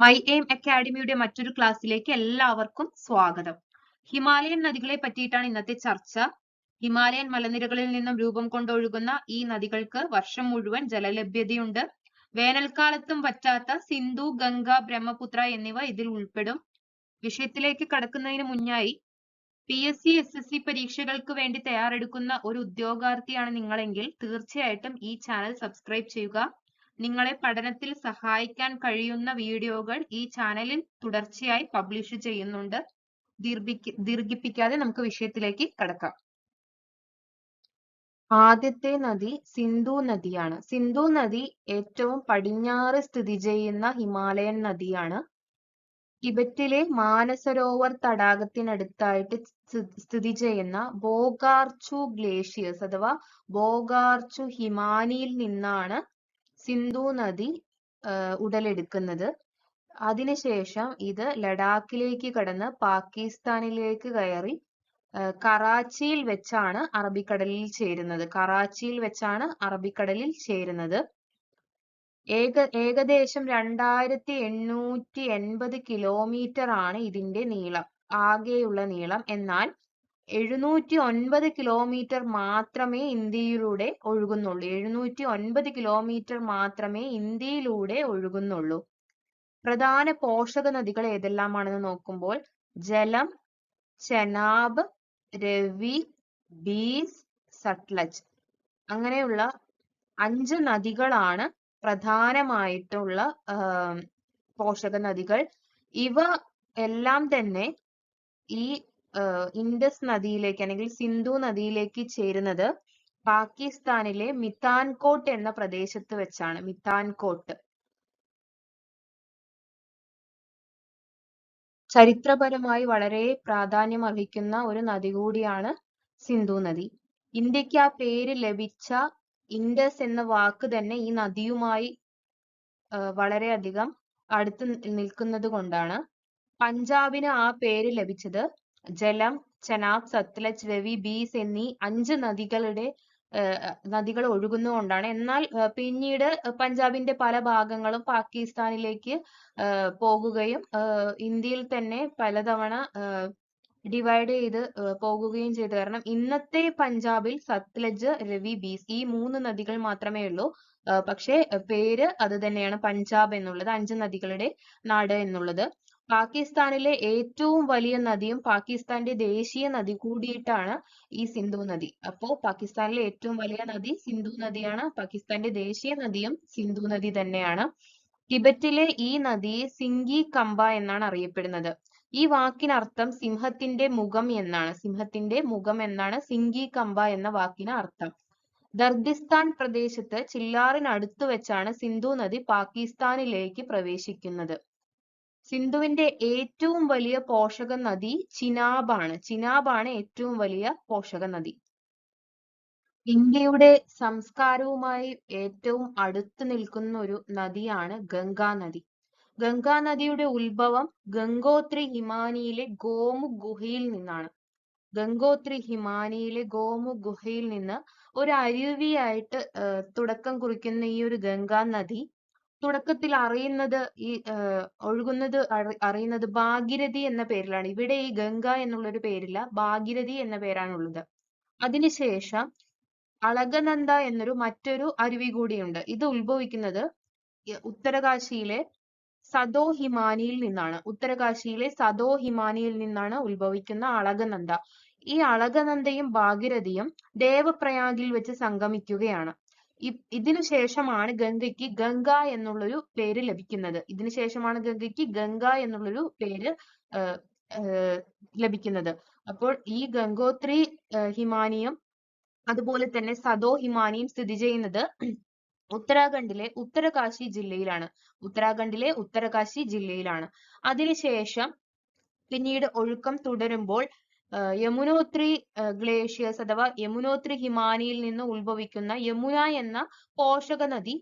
My aim അക്കാഡമിയുടെ മറ്റൊരു ക്ലാസ്സിലേക്ക് എല്ലാവർക്കും സ്വാഗതം. ഹിമാലയൻ നദികളെ പറ്റിയിട്ടാണ് ഇന്നത്തെ ചർച്ച. ഹിമാലയൻ മലനിരകളിൽ നിന്നും രൂപം കൊണ്ടൊഴുകുന്ന ഈ നദികൾക്ക് വർഷം മുഴുവൻ ജലലഭ്യതയുണ്ട്. വേനൽക്കാലത്തും വറ്റാത്ത സിന്ധു, ഗംഗ, ബ്രഹ്മപുത്ര എന്നിവ ഇതിൽ ഉൾപ്പെടും. വിഷയത്തിലേക്ക് കടക്കുന്നതിന് മുന്നായി PSC SSC പരീക്ഷകൾക്ക് വേണ്ടി തയ്യാറെടുക്കുന്ന ഒരു ഉദ്യോഗാർത്ഥിയാണ് നിങ്ങളെങ്കിൽ തീർച്ചയായിട്ടും ഈ ചാനൽ സബ്സ്ക്രൈബ് ചെയ്യുക. നിങ്ങളെ പഠനത്തിൽ സഹായിക്കാൻ കഴിയുന്ന വീഡിയോകൾ ഈ ചാനലിൽ തുടർച്ചയായി പബ്ലിഷ് ചെയ്യുന്നുണ്ട്. ദീർഘിപ്പിക്കാതെ നമുക്ക് വിഷയത്തിലേക്ക് കടക്കാം. ആദ്യത്തെ നദി സിന്ധു നദിയാണ്. സിന്ധു നദി ഏറ്റവും പടിഞ്ഞാറ് സ്ഥിതി ചെയ്യുന്ന ഹിമാലയൻ നദിയാണ്. ടിബറ്റിലെ മാനസരോവർ തടാകത്തിനടുത്തായിട്ട് സ്ഥിതി ചെയ്യുന്ന ബോഗാർച്ചു ഗ്ലേഷ്യേഴ്സ് അഥവാ ബോഗാർച്ചു ഹിമാനിയിൽ നിന്നാണ് സിന്ധു നദി ഉടലെടുക്കുന്നത്. അതിനുശേഷം ഇത് ലഡാക്കിലേക്ക് കടന്ന് പാകിസ്ഥാനിലേക്ക് കയറി കറാച്ചിയിൽ വെച്ചാണ് അറബിക്കടലിൽ ചേരുന്നത്. കറാച്ചിയിൽ വെച്ചാണ് അറബിക്കടലിൽ ചേരുന്നത്. ഏകദേശം 2880 കിലോമീറ്റർ ആണ് ഇതിന്റെ നീളം, ആകെയുള്ള നീളം. എന്നാൽ 709 കിലോമീറ്റർ മാത്രമേ ഇന്ത്യയിലൂടെ ഒഴുകുന്നുള്ളൂ. 709 കിലോമീറ്റർ മാത്രമേ ഇന്ത്യയിലൂടെ ഒഴുകുന്നുള്ളൂ. പ്രധാന പോഷക നദികൾ ഏതെല്ലാമാണെന്ന് നോക്കുമ്പോൾ ജലം, ചെനാബ്, രവി, ബീസ്, സട്ലജ് അങ്ങനെയുള്ള 5 നദികളാണ് പ്രധാനമായിട്ടുള്ള പോഷക നദികൾ. ഇവ എല്ലാം തന്നെ ഈ ഇൻഡസ് നദിയിലേക്ക് അല്ലെങ്കിൽ സിന്ധു നദിയിലേക്ക് ചേരുന്നത് പാകിസ്ഥാനിലെ മിത്താൻകോട്ട് എന്ന പ്രദേശത്ത് വെച്ചാണ്. മിത്താൻകോട്ട് ചരിത്രപരമായി വളരെ പ്രാധാന്യം അർഹിക്കുന്ന ഒരു നദി കൂടിയാണ് സിന്ധു നദി. ഇന്ത്യക്ക് ആ പേര് ലഭിച്ച ഇൻഡസ് എന്ന വാക്ക് തന്നെ ഈ നദിയുമായി വളരെയധികം അടുത്ത് നിൽക്കുന്നത് കൊണ്ടാണ്. പഞ്ചാബിന് ആ പേര് ലഭിച്ചത് ജലം, ചെനാബ്, സത്ലജ്, രവി, ബീസ് എന്നീ 5 നദികൾ ഒഴുകുന്നതുകൊണ്ടാണ്. എന്നാൽ പിന്നീട് പഞ്ചാബിന്റെ പല ഭാഗങ്ങളും പാകിസ്ഥാനിലേക്ക് പോകുകയും ഇന്ത്യയിൽ തന്നെ പലതവണ ഡിവൈഡ് ചെയ്ത് പോകുകയും ചെയ്തു. കാരണം ഇന്നത്തെ പഞ്ചാബിൽ സത്ലജ്, രവി, ബീസ് ഈ 3 നദികൾ മാത്രമേ ഉള്ളൂ. പക്ഷേ പേര് അത് തന്നെയാണ്, പഞ്ചാബ് എന്നുള്ളത്, 5 നദികളുടെ നാട് എന്നുള്ളത്. പാകിസ്ഥാനിലെ ഏറ്റവും വലിയ നദിയും പാകിസ്ഥാന്റെ ദേശീയ നദി കൂടിയിട്ടാണ് ഈ സിന്ധു നദി. അപ്പോ പാകിസ്ഥാനിലെ ഏറ്റവും വലിയ നദി സിന്ധു നദിയാണ്. പാകിസ്ഥാന്റെ ദേശീയ നദിയും സിന്ധു നദി തന്നെയാണ്. ടിബറ്റിലെ ഈ നദിയെ സിംഗി കമ്പ എന്നാണ് അറിയപ്പെടുന്നത്. ഈ വാക്കിനർത്ഥം സിംഹത്തിന്റെ മുഖം എന്നാണ്. സിംഹത്തിന്റെ മുഖം എന്നാണ് സിംഗി കമ്പ എന്ന വാക്കിന് അർത്ഥം. ദർദിസ്ഥാൻ പ്രദേശത്ത് ചില്ലാറിനടുത്ത് വെച്ചാണ് സിന്ധു നദി പാകിസ്ഥാനിലേക്ക് പ്രവേശിക്കുന്നത്. സിന്ധുവിന്റെ ഏറ്റവും വലിയ പോഷക നദി ചിനാബാണ്. ചിനാബാണ് ഏറ്റവും വലിയ പോഷക നദി. ഇന്ത്യയുടെ സംസ്കാരവുമായി ഏറ്റവും അടുത്ത് നിൽക്കുന്ന ഒരു നദിയാണ് ഗംഗാ നദി. ഗംഗാ നദിയുടെ ഉത്ഭവം ഗംഗോത്രി ഹിമാനിയിലെ ഗോമുഖ് ഗുഹയിൽ നിന്നാണ്. ഗംഗോത്രി ഹിമാനിയിലെ ഗോമുഖ് ഗുഹയിൽ നിന്ന് ഒരു അരുവിയായിട്ട് തുടക്കം കുറിക്കുന്ന ഈ ഒരു ഗംഗാ നദി തുടക്കത്തിൽ അറിയുന്നത് ഭാഗീരഥി എന്ന പേരിലാണ്. ഇവിടെ ഈ ഗംഗ എന്നുള്ളൊരു പേരില്ല, ഭാഗീരഥി എന്ന പേരാണുള്ളത്. അതിനുശേഷം അളകനന്ദ എന്നൊരു മറ്റൊരു അരുവി കൂടിയുണ്ട്. ഇത് ഉത്ഭവിക്കുന്നത് ഉത്തരകാശിയിലെ സദോ ഹിമാനിയിൽ നിന്നാണ്. ഉത്തരകാശിയിലെ സദോ ഹിമാനിയിൽ നിന്നാണ് ഉത്ഭവിക്കുന്ന അളകനന്ദ. ഈ അളകനന്ദയും ഭാഗീരഥിയും ദേവപ്രയാഗിൽ വെച്ച് സംഗമിക്കുകയാണ്. ഇതിനു ശേഷമാണ് ഗംഗയ്ക്ക് ഗംഗ എന്നുള്ളൊരു പേര് ലഭിക്കുന്നത്. ഇതിനു ശേഷമാണ് ഗംഗയ്ക്ക് ഗംഗ എന്നുള്ളൊരു പേര് ലഭിക്കുന്നത്. അപ്പോൾ ഈ ഗംഗോത്രി ഹിമാനിയും അതുപോലെ തന്നെ സദോ ഹിമാനിയും സ്ഥിതി ചെയ്യുന്നത് ഉത്തരാഖണ്ഡിലെ ഉത്തരകാശി ജില്ലയിലാണ്. ഉത്തരാഖണ്ഡിലെ ഉത്തരകാശി ജില്ലയിലാണ്. അതിനുശേഷം പിന്നീട് ഒഴുക്കം തുടരുമ്പോൾ യമുനോത്രി ഗ്ലേഷ്യേഴ്സ് അഥവാ യമുനോത്രി ഹിമാനിയിൽ നിന്ന് ഉത്ഭവിക്കുന്ന യമുന എന്ന പോഷക നദി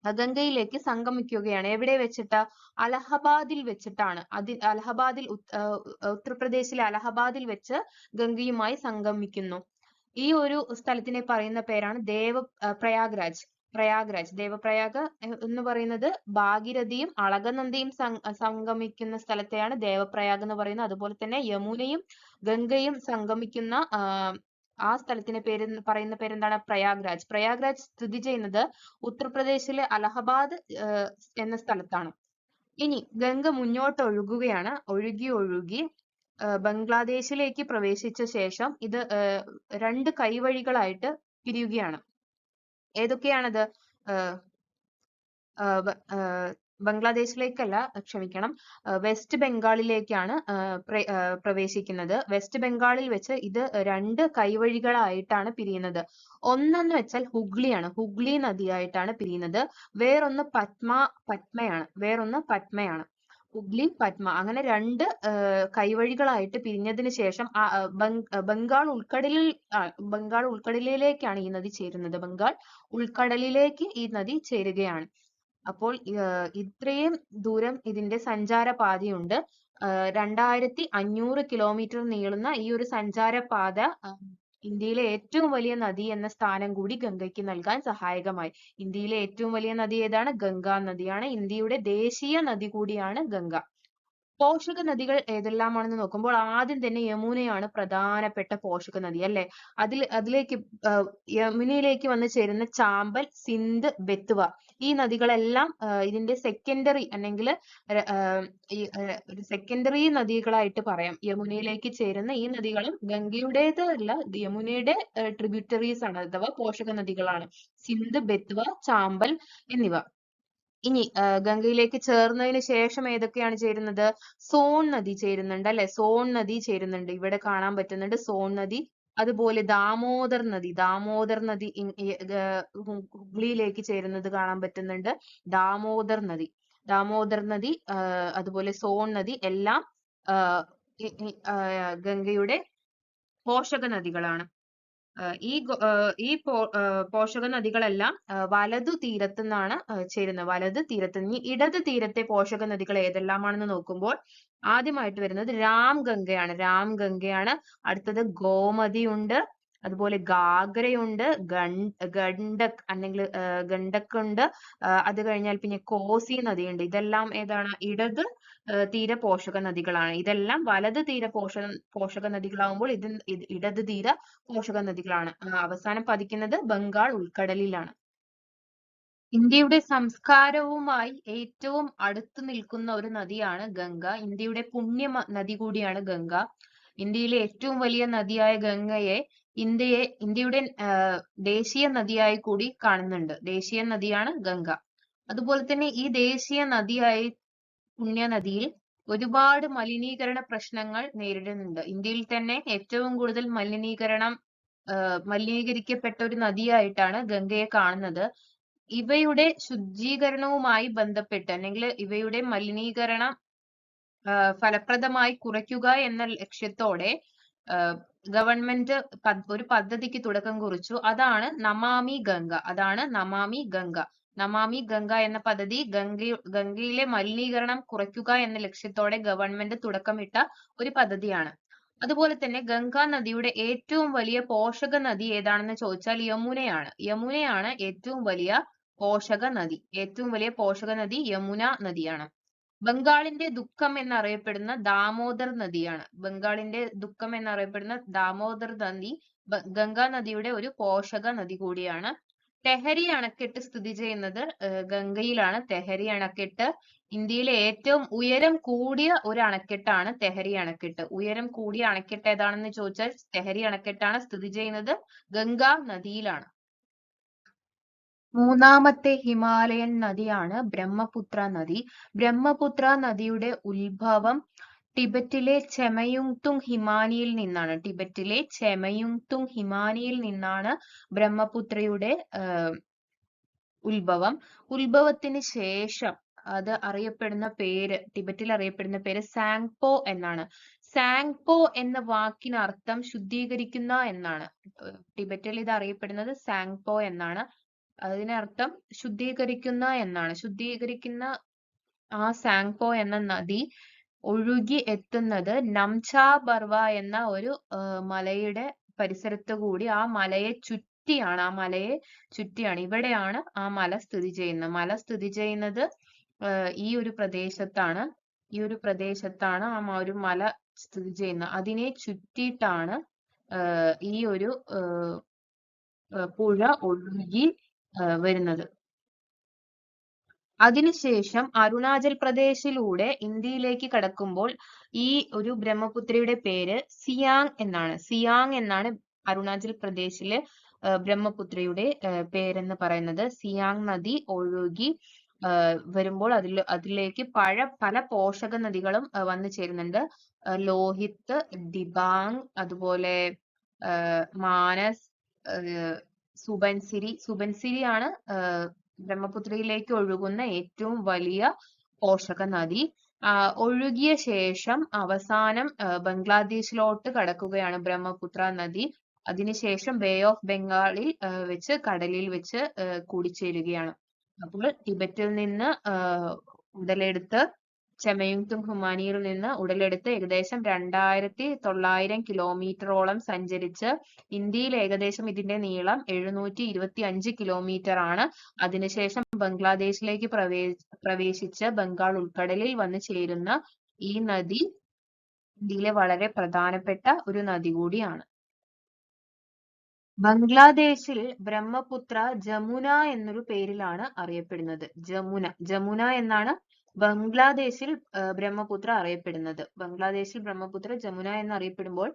ഗംഗയിലേക്ക് സംഗമിക്കുകയാണ്. എവിടെ വെച്ചിട്ട്? അലഹബാദിൽ വെച്ചിട്ടാണ്. ഉത്തർപ്രദേശിലെ അലഹബാദിൽ വെച്ച് ഗംഗയുമായി സംഗമിക്കുന്നു. ഈ ഒരു സ്ഥലത്തിനെ പറയുന്ന പേരാണ് പ്രയാഗ്രാജ്. പ്രയാഗ്രാജ്. ദേവപ്രയാഗ് എന്ന് പറയുന്നത് ഭാഗീരഥിയും അളകനന്ദയും സംഗമിക്കുന്ന സ്ഥലത്തെയാണ് ദേവപ്രയാഗ് എന്ന് പറയുന്നത്. അതുപോലെ തന്നെ യമുനയും ഗംഗയും സംഗമിക്കുന്ന ആ സ്ഥലത്തിന് പറയുന്ന പേരെന്താണ്? പ്രയാഗ്രാജ്. പ്രയാഗ്രാജ് സ്ഥിതി ചെയ്യുന്നത് ഉത്തർപ്രദേശിലെ അലഹബാദ് എന്ന സ്ഥലത്താണ്. ഇനി ഗംഗ മുന്നോട്ട് ഒഴുകുകയാണ്. ഒഴുകി ബംഗ്ലാദേശിലേക്ക് പ്രവേശിച്ച ശേഷം ഇത് 2 കൈവഴികളായിട്ട് പിരിയുകയാണ്. ഏതൊക്കെയാണത്? ബംഗ്ലാദേശിലേക്കല്ല, ക്ഷമിക്കണം, വെസ്റ്റ് ബംഗാളിലേക്കാണ് പ്രവേശിക്കുന്നത്. വെസ്റ്റ് ബംഗാളിൽ വെച്ച് ഇത് 2 കൈവഴികളായിട്ടാണ് പിരിയുന്നത്. ഒന്നെന്ന് വെച്ചാൽ ഹുഗ്ലിയാണ്, ഹുഗ്ലി നദിയായിട്ടാണ് പിരിയുന്നത്. വേറൊന്ന് പത്മയാണ്. ഹുഗ്ലി, പത്മ, അങ്ങനെ 2 കൈവഴികളായിട്ട് പിരിഞ്ഞതിന് ശേഷം ബംഗാൾ ഉൾക്കടലിലേക്കാണ് ഈ നദി ചേരുന്നത്. ബംഗാൾ ഉൾക്കടലിലേക്ക് ഈ നദി ചേരുകയാണ്. അപ്പോൾ ഇത്രയും ദൂരം ഇതിന്റെ സഞ്ചാരപാതയുണ്ട്. 2500 കിലോമീറ്റർ നീളുന്ന ഈ ഒരു സഞ്ചാരപാത ഇന്ത്യയിലെ ഏറ്റവും വലിയ നദി എന്ന സ്ഥാനം കൂടി ഗംഗയ്ക്ക് നൽകാൻ സഹായകമായി. ഇന്ത്യയിലെ ഏറ്റവും വലിയ നദി ഏതാണ്? ഗംഗാ നദിയാണ്. ഇന്ത്യയുടെ ദേശീയ നദി കൂടിയാണ് ഗംഗ. പോഷക നദികൾ ഏതെല്ലാമാണെന്ന് നോക്കുമ്പോൾ ആദ്യം തന്നെ യമുനയാണ് പ്രധാനപ്പെട്ട പോഷക നദി, അല്ലെ? അതിലേക്ക് യമുനയിലേക്ക് വന്ന് ചേരുന്ന ചാമ്പൽ, സിന്ധ്, ബെത്വ ഈ നദികളെല്ലാം ഇതിന്റെ സെക്കൻഡറി അല്ലെങ്കിൽ സെക്കൻഡറി നദികളായിട്ട് പറയാം. യമുനയിലേക്ക് ചേരുന്ന ഈ നദികളും ഗംഗയുടേത് അല്ല, യമുനയുടെ ട്രിബ്യൂട്ടറീസ് ആണ്, അഥവാ പോഷക നദികളാണ് സിന്ധ്, ബെത്വ, ചാമ്പൽ എന്നിവ. ഇനി ഗംഗയിലേക്ക് ചേർന്നതിന് ശേഷം ഏതൊക്കെയാണ് ചേരുന്നത്? സോൺ നദി ചേരുന്നുണ്ട്, അല്ലെ? സോൺ നദി ചേരുന്നുണ്ട്, ഇവിടെ കാണാൻ പറ്റുന്നുണ്ട് സോൺ നദി. അതുപോലെ ദാമോദർ നദി ഹുഗ്ലിയിലേക്ക് ചേരുന്നത് കാണാൻ പറ്റുന്നുണ്ട്. ദാമോദർ നദി അതുപോലെ സോൺ നദി എല്ലാം ഗംഗയുടെ പോഷക നദികളാണ്. ഈ പോഷക നദികളെല്ലാം വലതു തീരത്തു നിന്നാണ് ചേരുന്നത്. വലത് തീരത്ത് നിന്ന്. ഇടത് തീരത്തെ പോഷക നദികൾ ഏതെല്ലാമാണെന്ന് നോക്കുമ്പോൾ ആദ്യമായിട്ട് വരുന്നത് രാംഗംഗയാണ്. അടുത്തത് ഗോമതി ഉണ്ട്, അതുപോലെ ഗാഗ്രയുണ്ട്, ഗണ്ഡക് അല്ലെങ്കിൽ ഗണ്ഡക് ഉണ്ട്. അത് കഴിഞ്ഞാൽ പിന്നെ കോസി നദിയുണ്ട്. ഇതെല്ലാം ഏതാണ്? ഇടത് തീര പോഷക നദികളാണ്. ഇതെല്ലാം വലത് തീര പോഷക നദികളാവുമ്പോൾ ഇത് ഇടത് തീര പോഷക നദികളാണ്. അവസാനം പതിക്കുന്നത് ബംഗാൾ ഉൾക്കടലിലാണ്. ഇന്ത്യയുടെ സംസ്കാരവുമായി ഏറ്റവും അടുത്ത് നിൽക്കുന്ന ഒരു നദിയാണ് ഗംഗ. ഇന്ത്യയുടെ പുണ്യ നദി കൂടിയാണ് ഗംഗ. ഇന്ത്യയിലെ ഏറ്റവും വലിയ നദിയായ ഗംഗയെ ഇന്ത്യയുടെ ദേശീയ നദിയായി കൂടി കാണുന്നുണ്ട്. ദേശീയ നദിയാണ് ഗംഗ. അതുപോലെ തന്നെ ഈ ദേശീയ നദിയായി പുണ്യനദിയിൽ ഒരുപാട് മലിനീകരണ പ്രശ്നങ്ങൾ നേരിടുന്നുണ്ട്. ഇന്ത്യയിൽ തന്നെ ഏറ്റവും കൂടുതൽ മലിനീകരിക്കപ്പെട്ട ഒരു നദിയായിട്ടാണ് ഗംഗയെ കാണുന്നത്. ഇവയുടെ ശുചീകരണവുമായി ബന്ധപ്പെട്ട് അല്ലെങ്കിൽ ഇവയുടെ മലിനീകരണം ഫലപ്രദമായി കുറയ്ക്കുക എന്ന ലക്ഷ്യത്തോടെ ഗവൺമെന്റ് ഒരു പദ്ധതിക്ക് തുടക്കം കുറിച്ചു. അതാണ് നമാമി ഗംഗ. നമാമി ഗംഗ എന്ന പദ്ധതി ഗംഗയിലെ മലിനീകരണം കുറയ്ക്കുക എന്ന ലക്ഷ്യത്തോടെ ഗവൺമെന്റ് തുടക്കമിട്ട ഒരു പദ്ധതിയാണ്. അതുപോലെ തന്നെ ഗംഗാ നദിയുടെ ഏറ്റവും വലിയ പോഷക നദി ഏതാണെന്ന് ചോദിച്ചാൽ യമുനയാണ് ഏറ്റവും വലിയ പോഷക നദി. യമുന നദിയാണ്. ബംഗാളിന്റെ ദുഃഖം എന്നറിയപ്പെടുന്ന ദാമോദർ നദിയാണ്. നദി ഗംഗാ നദിയുടെ ഒരു പോഷക നദി കൂടിയാണ്. തെഹരി അണക്കെട്ട് സ്ഥിതി ചെയ്യുന്നത് ഗംഗയിലാണ്. തെഹരി അണക്കെട്ട് ഇന്ത്യയിലെ ഏറ്റവും ഉയരം കൂടിയ ഒരു അണക്കെട്ടാണ് തെഹരി അണക്കെട്ട്. ഉയരം കൂടിയ അണക്കെട്ട് ഏതാണെന്ന് ചോദിച്ചാൽ തെഹരി അണക്കെട്ടാണ്. സ്ഥിതി ചെയ്യുന്നത് ഗംഗാ നദിയിലാണ്. മൂന്നാമത്തെ ഹിമാലയൻ നദിയാണ് ബ്രഹ്മപുത്ര നദി. ബ്രഹ്മപുത്ര നദിയുടെ ഉത്ഭവം ടിബറ്റിലെ ചെമയുങ്തുങ് ഹിമാനിയിൽ നിന്നാണ് ബ്രഹ്മപുത്രയുടെ ഉത്ഭവത്തിന് ശേഷം അത് അറിയപ്പെടുന്ന പേര്, ടിബറ്റിൽ അറിയപ്പെടുന്ന പേര് സാങ്പോ എന്നാണ്. സാങ്പോ എന്ന വാക്കിന് അർത്ഥം ശുദ്ധീകരിക്കുന്ന എന്നാണ്. ടിബറ്റിൽ ഇത് അറിയപ്പെടുന്നത് സാങ്പോ എന്നാണ്. അതിനർത്ഥം ശുദ്ധീകരിക്കുന്ന എന്നാണ്. ശുദ്ധീകരിക്കുന്ന ആ സാങ്പോ എന്ന നദി ഒഴുകി എത്തുന്നത് നംചാ ബർവ എന്ന ഒരു മലയുടെ പരിസരത്ത് കൂടി, ആ മലയെ ചുറ്റിയാണ്, ആ മലയെ ചുറ്റിയാണ്. ഇവിടെയാണ് ആ മല സ്ഥിതി ചെയ്യുന്നത്. മല സ്ഥിതി ചെയ്യുന്നത് ഈ ഒരു പ്രദേശത്താണ്. ഈ ഒരു പ്രദേശത്താണ് ഒരു മല സ്ഥിതി ചെയ്യുന്നത്. അതിനെ ചുറ്റിയിട്ടാണ് ഈ ഒരു പുഴ ഒഴുകി വരുന്നത്. അതിനുശേഷം അരുണാചൽ പ്രദേശിലൂടെ ഇന്ത്യയിലേക്ക് കടക്കുമ്പോൾ ഈ ഒരു ബ്രഹ്മപുത്രയുടെ പേര് സിയാങ് എന്നാണ്. സിയാങ് എന്നാണ് അരുണാചൽ പ്രദേശിലെ ബ്രഹ്മപുത്രയുടെ പേരെന്ന് പറയുന്നത്. സിയാങ് നദി ഒഴുകി വരുമ്പോൾ അതിലേക്ക് പല പോഷക നദികളും വന്നു ചേരുന്നുണ്ട്. ലോഹിത്, ദിബാങ്, അതുപോലെ മാനസ്, സുബൻസിരിയാണ് ബ്രഹ്മപുത്രയിലേക്ക് ഒഴുകുന്ന ഏറ്റവും വലിയ പോഷക നദി. ഒഴുകിയ ശേഷം അവസാനം ബംഗ്ലാദേശിലോട്ട് കടക്കുകയാണ് ബ്രഹ്മപുത്ര നദി. അതിനുശേഷം ബേ ഓഫ് ബംഗാളിൽ വെച്ച് കടലിൽ വെച്ച് കൂടിച്ചേരുകയാണ്. അപ്പോൾ ടിബറ്റിൽ നിന്ന് ഉടലെടുത്ത് ചെമയുങ്തും ഹുമാനിയിൽ നിന്ന് ഉടലെടുത്ത് ഏകദേശം 2900 കിലോമീറ്ററോളം സഞ്ചരിച്ച് ഇന്ത്യയിൽ ഏകദേശം ഇതിന്റെ നീളം 725 കിലോമീറ്റർ ആണ്. അതിനുശേഷം ബംഗ്ലാദേശിലേക്ക് പ്രവേശിച്ച് ബംഗാൾ ഉൾക്കടലിൽ വന്ന് ചേരുന്ന ഈ നദി ഇന്ത്യയിലെ വളരെ പ്രധാനപ്പെട്ട ഒരു നദി കൂടിയാണ്. ബംഗ്ലാദേശിൽ ബ്രഹ്മപുത്ര ജമുന എന്നൊരു പേരിലാണ് അറിയപ്പെടുന്നത്. ജമുന എന്നാണ് ബംഗ്ലാദേശിൽ ബ്രഹ്മപുത്ര അറിയപ്പെടുന്നത്. ബംഗ്ലാദേശിൽ ബ്രഹ്മപുത്ര ജമുന എന്നറിയപ്പെടുമ്പോൾ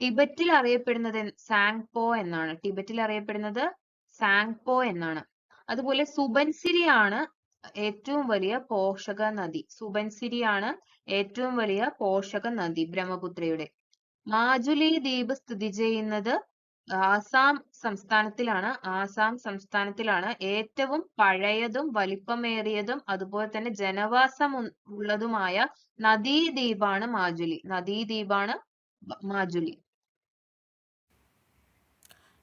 ടിബറ്റിൽ അറിയപ്പെടുന്നത് സാങ്പോ എന്നാണ്. ടിബറ്റിൽ അറിയപ്പെടുന്നത് സാങ്പോ എന്നാണ്. അതുപോലെ സുബൻസിരിയാണ് ഏറ്റവും വലിയ പോഷക നദി. സുബൻസിരിയാണ് ഏറ്റവും വലിയ പോഷക നദി ബ്രഹ്മപുത്രയുടെ. മാജുലി ദ്വീപ് സ്ഥിതി ചെയ്യുന്നത് ആസാം സംസ്ഥാനത്തിലാണ്. ആസാം സംസ്ഥാനത്തിലാണ്. ഏറ്റവും പഴയതും വലിപ്പമേറിയതും അതുപോലെ തന്നെ ജനവാസം ഉള്ളതുമായ നദീദ്വീപാണ് മാജുലി. നദീദ്വീപാണ് മാജുലി.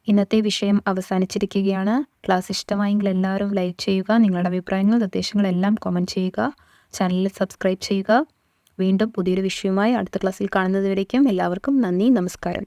ഇന്നത്തെ വിഷയം അവസാനിച്ചിരിക്കുകയാണ്. ക്ലാസ് ഇഷ്ടമായെങ്കിൽ എല്ലാവരും ലൈക്ക് ചെയ്യുക. നിങ്ങളുടെ അഭിപ്രായങ്ങൾ നിർദ്ദേശങ്ങളെല്ലാം കമൻറ്റ് ചെയ്യുക. ചാനലിൽ സബ്സ്ക്രൈബ് ചെയ്യുക. വീണ്ടും പുതിയൊരു വിഷയവുമായി അടുത്ത ക്ലാസ്സിൽ കാണുന്നതുവരേക്കും എല്ലാവർക്കും നന്ദി, നമസ്കാരം.